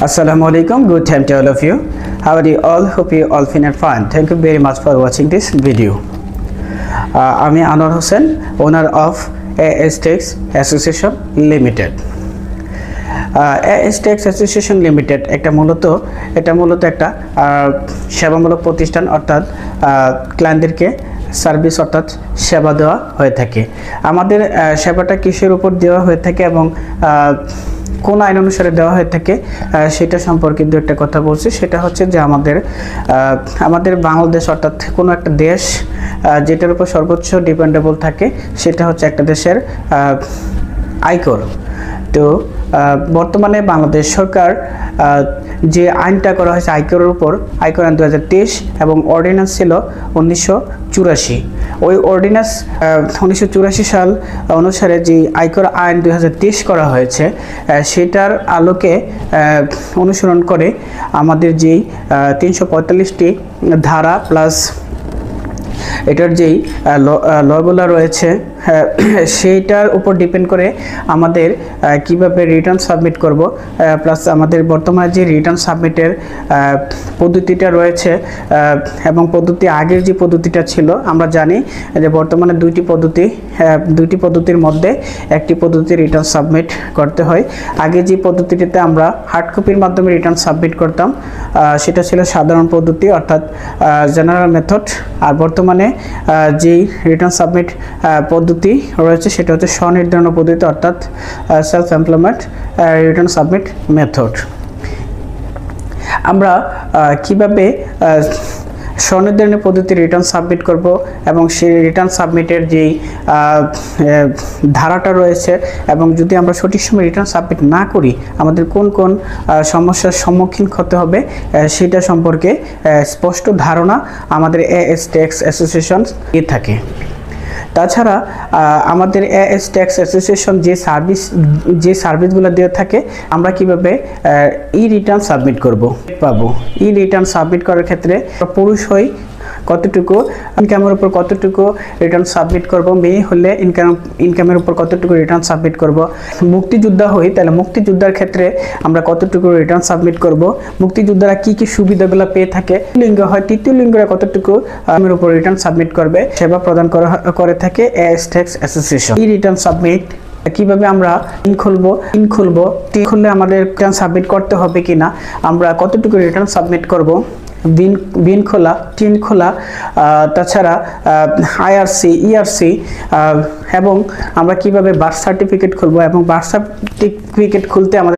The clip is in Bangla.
Assalamualaikum. Good time to all of you. How are you all? Hope you all fine and fine. Thank you very much for watching this video. আমি Anwar Hossain, owner of AS Tax Association Limited. AS Tax Association Limited এটা মূলত একটা সেবামূলক প্রতিষ্ঠান, অর্থাৎ ক্লায়েন্টদেরকে সার্ভিস অর্থাৎ সেবা দেওয়া হয়ে থাকে। আমাদের সেবাটা কিসের উপর দেওয়া হয়ে থাকে এবং কোন আইন অনুসারে দেওয়া হয়ে থাকে সেটা সম্পর্কে দু একটা কথা বলছি। সেটা হচ্ছে যে আমাদের বাংলাদেশ অর্থাৎ কোনো একটা দেশ যেটার উপর সর্বোচ্চ ডিপেন্ডেবল থাকে সেটা হচ্ছে একটা দেশের আয়কর। তো বর্তমানে বাংলাদেশ সরকার যে আইনটা করা হয়েছে আয়করের উপর, আয়কর আইন 2023 এবং অর্ডিন্যান্স ছিল 1984। ওই অর্ডিন্যান্স 1984 সাল অনুসারে যে আয়কর আইন 2023 করা হয়েছে সেটার আলোকে অনুসরণ করে আমাদের যেই 345টি ধারা প্লাস এটার যেই লগুলো রয়েছে সেইটার উপর ডিপেন্ড করে আমাদের কিভাবে রিটার্ন সাবমিট করব, প্লাস আমাদের বর্তমানে যে রিটার্ন সাবমিটের পদ্ধতিটা রয়েছে এবং আগের যে পদ্ধতিটা ছিল, আমরা জানি যে বর্তমানে দুইটি পদ্ধতির মধ্যে একটি পদ্ধতি রিটার্ন সাবমিট করতে হয়। আগে যে পদ্ধতিটিতে আমরা হার্ড কপির মাধ্যমে রিটার্ন সাবমিট করতাম সেটা ছিল সাধারণ পদ্ধতি অর্থাৎ জেনারেল মেথড, আর বর্তমানে যেই রিটার্ন সাবমিট পদ্ধতি রয়েছে সেটা হচ্ছে স্বনির্ধারণ পদ্ধতি অর্থাৎ self employment return submit method. আমরা কিভাবে স্বনির্ধারণ পদ্ধতি রিটার্ন সাবমিট করব এবং সেই রিটার্ন সাবমিটের যেই ধারাটা রয়েছে এবং যদি আমরা সঠিক সময় রিটার্ন সাবমিট না করি আমাদের কোন কোন সমস্যার সম্মুখীন হতে হবে সেটা সম্পর্কে স্পষ্ট ধারণা আমাদের AS Tax Association দিয়ে থাকে। তাছাড়া আমাদের AS Tax Association যে সার্ভিসগুলো দিয়ে থাকে, আমরা কিভাবে রিটার্ন সাবমিট পাবো। রিটার্ন সাবমিট করার ক্ষেত্রে পুরুষ হই কতটুকু ইনকামের উপর কতটুকু রিটার্ন সাবমিট করব, মেয়ে হলে ইনকামের উপর কতটুকু রিটার্ন সাবমিট করব, মুক্তিযোদ্ধা হই তাহলে মুক্তিযোদ্ধার ক্ষেত্রে আমরা কতটুকু রিটার্ন সাবমিট করব, মুক্তিযোদ্ধারা কি কি সুবিধাগুলো পেয়ে থাকে, লিঙ্গ হয় তৃতীয় লিঙ্গরা কতটুকু এর উপর রিটার্ন সাবমিট করবে সেবা প্রদান করে থাকে AS Tax Association। Return submit কিভাবে আমরা খুললে আমাদের রিটার্ন সাবমিট করতে হবে কিনা, আমরা কতটুকু রিটার্ন সাবমিট করব, বিন খোলা, টিন খোলা, তাছাড়া IRC ERC এবং আমরা কিভাবে বার্থ সার্টিফিকেট খুলবো এবং বার্থ সার্টিফিকেট খুলতে আমাদের